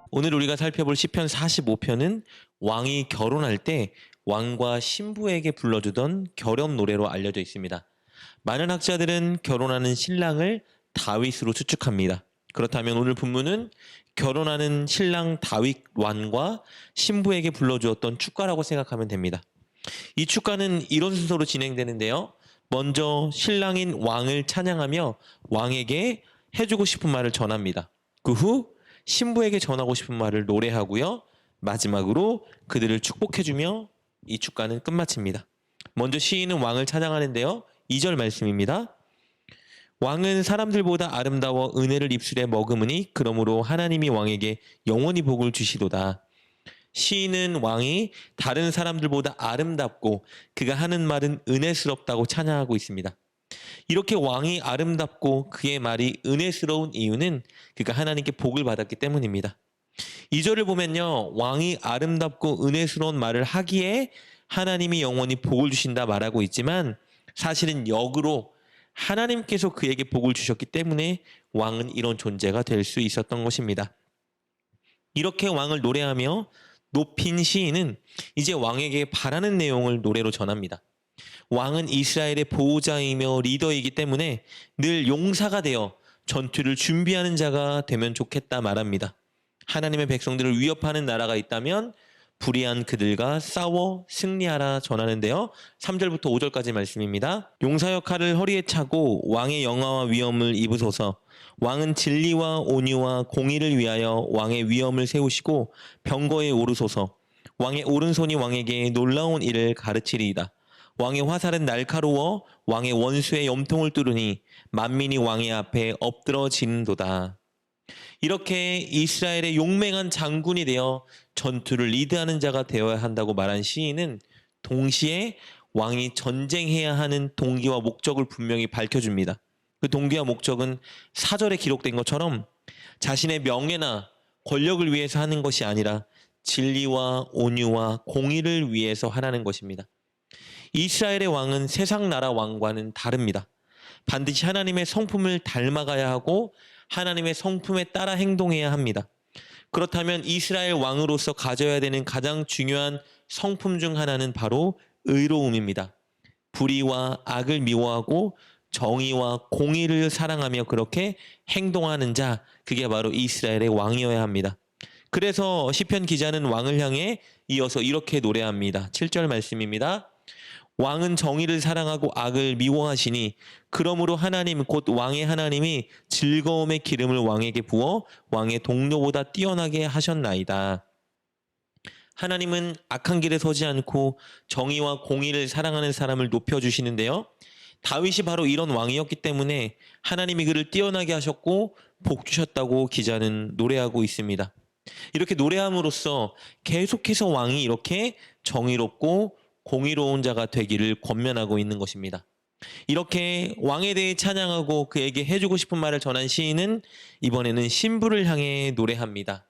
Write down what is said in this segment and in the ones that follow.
오늘 우리가 살펴볼 시편 45편은 왕이 결혼할 때 왕과 신부에게 불러주던 결혼 노래로 알려져 있습니다. 많은 학자들은 결혼하는 신랑을 다윗으로 추측합니다. 그렇다면 오늘 본문은 결혼하는 신랑 다윗 왕과 신부에게 불러주었던 축가라고 생각하면 됩니다. 이 축가는 이런 순서로 진행되는데요. 먼저 신랑인 왕을 찬양하며 왕에게 해주고 싶은 말을 전합니다. 그 후 신부에게 전하고 싶은 말을 노래하고요. 마지막으로 그들을 축복해주며 이 축가는 끝마칩니다. 먼저 시인은 왕을 찬양하는데요. 2절 말씀입니다. 왕은 사람들보다 아름다워 은혜를 입술에 머금으니 그러므로 하나님이 왕에게 영원히 복을 주시도다. 시인은 왕이 다른 사람들보다 아름답고 그가 하는 말은 은혜스럽다고 찬양하고 있습니다. 이렇게 왕이 아름답고 그의 말이 은혜스러운 이유는 그가 하나님께 복을 받았기 때문입니다. 2절을 보면요. 왕이 아름답고 은혜스러운 말을 하기에 하나님이 영원히 복을 주신다 말하고 있지만 사실은 역으로 하나님께서 그에게 복을 주셨기 때문에 왕은 이런 존재가 될 수 있었던 것입니다. 이렇게 왕을 노래하며 높인 시인은 이제 왕에게 바라는 내용을 노래로 전합니다. 왕은 이스라엘의 보호자이며 리더이기 때문에 늘 용사가 되어 전투를 준비하는 자가 되면 좋겠다 말합니다. 하나님의 백성들을 위협하는 나라가 있다면 불의한 그들과 싸워 승리하라 전하는데요. 3절부터 5절까지 말씀입니다. 용사 역할을 허리에 차고 왕의 영화와 위엄을 입으소서. 왕은 진리와 온유와 공의를 위하여 왕의 위엄을 세우시고 병거에 오르소서. 왕의 오른손이 왕에게 놀라운 일을 가르치리이다. 왕의 화살은 날카로워 왕의 원수의 염통을 뚫으니 만민이 왕의 앞에 엎드러지는도다. 이렇게 이스라엘의 용맹한 장군이 되어 전투를 리드하는 자가 되어야 한다고 말한 시인은 동시에 왕이 전쟁해야 하는 동기와 목적을 분명히 밝혀줍니다. 그 동기와 목적은 4절에 기록된 것처럼 자신의 명예나 권력을 위해서 하는 것이 아니라 진리와 온유와 공의를 위해서 하라는 것입니다. 이스라엘의 왕은 세상 나라 왕과는 다릅니다. 반드시 하나님의 성품을 닮아가야 하고 하나님의 성품에 따라 행동해야 합니다. 그렇다면 이스라엘 왕으로서 가져야 되는 가장 중요한 성품 중 하나는 바로 의로움입니다. 불의와 악을 미워하고 정의와 공의를 사랑하며 그렇게 행동하는 자, 그게 바로 이스라엘의 왕이어야 합니다. 그래서 시편 기자는 왕을 향해 이어서 이렇게 노래합니다. 7절 말씀입니다. 왕은 정의를 사랑하고 악을 미워하시니 그러므로 하나님 곧 왕의 하나님이 즐거움의 기름을 왕에게 부어 왕의 동료보다 뛰어나게 하셨나이다. 하나님은 악한 길에 서지 않고 정의와 공의를 사랑하는 사람을 높여주시는데요. 다윗이 바로 이런 왕이었기 때문에 하나님이 그를 뛰어나게 하셨고 복 주셨다고 기자는 노래하고 있습니다. 이렇게 노래함으로써 계속해서 왕이 이렇게 정의롭고 공의로운 자가 되기를 권면하고 있는 것입니다. 이렇게 왕에 대해 찬양하고 그에게 해주고 싶은 말을 전한 시인은 이번에는 신부를 향해 노래합니다.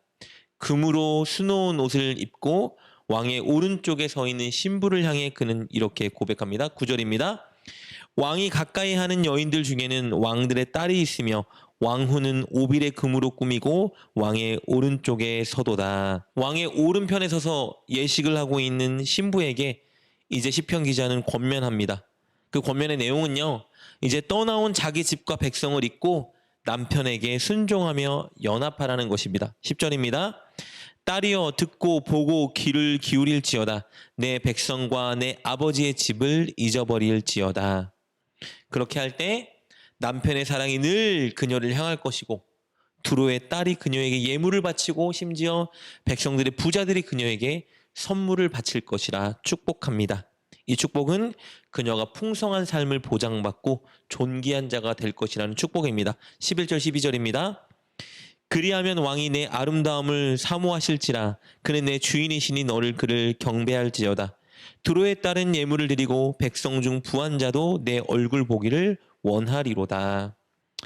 금으로 수놓은 옷을 입고 왕의 오른쪽에 서 있는 신부를 향해 그는 이렇게 고백합니다. 9절입니다. 왕이 가까이 하는 여인들 중에는 왕들의 딸이 있으며 왕후는 오빌의 금으로 꾸미고 왕의 오른쪽에 서도다. 왕의 오른편에 서서 예식을 하고 있는 신부에게 이제 시편 기자는 권면합니다. 그 권면의 내용은요. 이제 떠나온 자기 집과 백성을 잊고 남편에게 순종하며 연합하라는 것입니다. 10절입니다. 딸이여 듣고 보고 귀를 기울일지어다. 내 백성과 내 아버지의 집을 잊어버릴지어다. 그렇게 할 때 남편의 사랑이 늘 그녀를 향할 것이고 두로의 딸이 그녀에게 예물을 바치고 심지어 백성들의 부자들이 그녀에게 선물을 바칠 것이라 축복합니다. 이 축복은 그녀가 풍성한 삶을 보장받고 존귀한 자가 될 것이라는 축복입니다. 11절 12절입니다. 그리하면 왕이 내 아름다움을 사모하실지라 그는 내 주인이시니 너를 그를 경배할지어다. 두로의 딸은 예물을 드리고 백성 중 부한 자도 내 얼굴 보기를 원하리로다.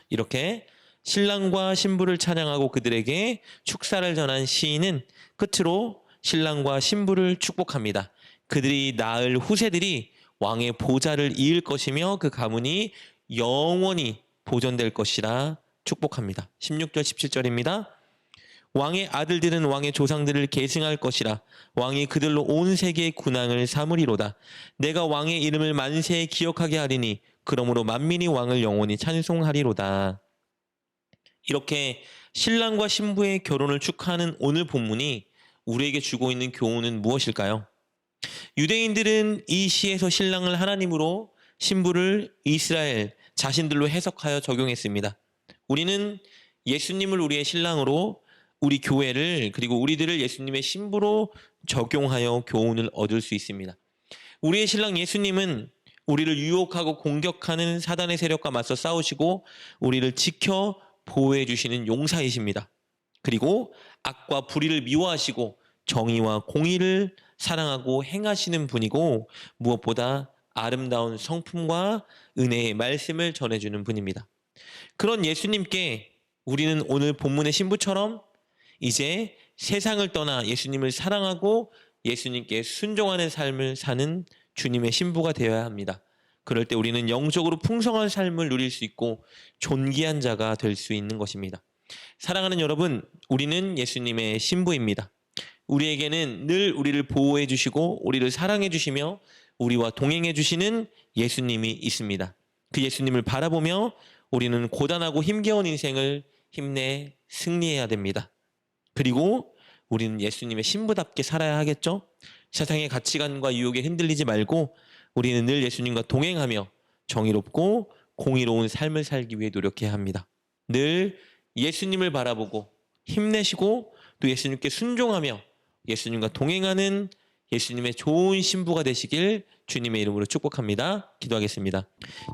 이렇게 신랑과 신부를 찬양하고 그들에게 축사를 전한 시인은 끝으로 신랑과 신부를 축복합니다. 그들이 낳을 후세들이 왕의 보좌를 이을 것이며 그 가문이 영원히 보존될 것이라 축복합니다. 16절 17절입니다. 왕의 아들들은 왕의 조상들을 계승할 것이라. 왕이 그들로 온 세계의 군왕을 삼으리로다. 내가 왕의 이름을 만세에 기억하게 하리니 그러므로 만민이 왕을 영원히 찬송하리로다. 이렇게 신랑과 신부의 결혼을 축하하는 오늘 본문이 우리에게 주고 있는 교훈은 무엇일까요? 유대인들은 이 시에서 신랑을 하나님으로, 신부를 이스라엘 자신들로 해석하여 적용했습니다. 우리는 예수님을 우리의 신랑으로, 우리 교회를, 그리고 우리들을 예수님의 신부로 적용하여 교훈을 얻을 수 있습니다. 우리의 신랑 예수님은 우리를 유혹하고 공격하는 사단의 세력과 맞서 싸우시고 우리를 지켜 보호해 주시는 용사이십니다. 그리고 악과 불의를 미워하시고 정의와 공의를 사랑하고 행하시는 분이고, 무엇보다 아름다운 성품과 은혜의 말씀을 전해주는 분입니다. 그런 예수님께 우리는 오늘 본문의 신부처럼 이제 세상을 떠나 예수님을 사랑하고 예수님께 순종하는 삶을 사는 주님의 신부가 되어야 합니다. 그럴 때 우리는 영적으로 풍성한 삶을 누릴 수 있고 존귀한 자가 될 수 있는 것입니다. 사랑하는 여러분, 우리는 예수님의 신부입니다. 우리에게는 늘 우리를 보호해 주시고 우리를 사랑해 주시며 우리와 동행해 주시는 예수님이 있습니다. 그 예수님을 바라보며 우리는 고단하고 힘겨운 인생을 힘내 승리해야 됩니다. 그리고 우리는 예수님의 신부답게 살아야 하겠죠? 세상의 가치관과 유혹에 흔들리지 말고 우리는 늘 예수님과 동행하며 정의롭고 공의로운 삶을 살기 위해 노력해야 합니다. 늘 예수님을 바라보고 힘내시고 또 예수님께 순종하며 예수님과 동행하는 예수님의 좋은 신부가 되시길 주님의 이름으로 축복합니다. 기도하겠습니다.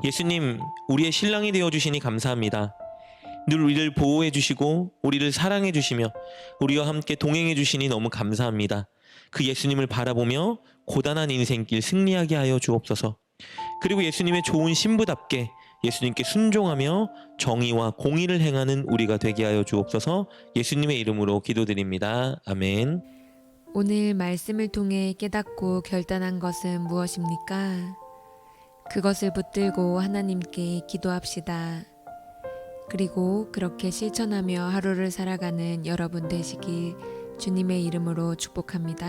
예수님, 우리의 신랑이 되어주시니 감사합니다. 늘 우리를 보호해 주시고 우리를 사랑해 주시며 우리와 함께 동행해 주시니 너무 감사합니다. 그 예수님을 바라보며 고단한 인생길 승리하게 하여 주옵소서. 그리고 예수님의 좋은 신부답게 예수님께 순종하며 정의와 공의를 행하는 우리가 되게 하여 주옵소서. 예수님의 이름으로 기도드립니다. 아멘. 오늘 말씀을 통해 깨닫고 결단한 것은 무엇입니까? 그것을 붙들고 하나님께 기도합시다. 그리고 그렇게 실천하며 하루를 살아가는 여러분 되시길 주님의 이름으로 축복합니다.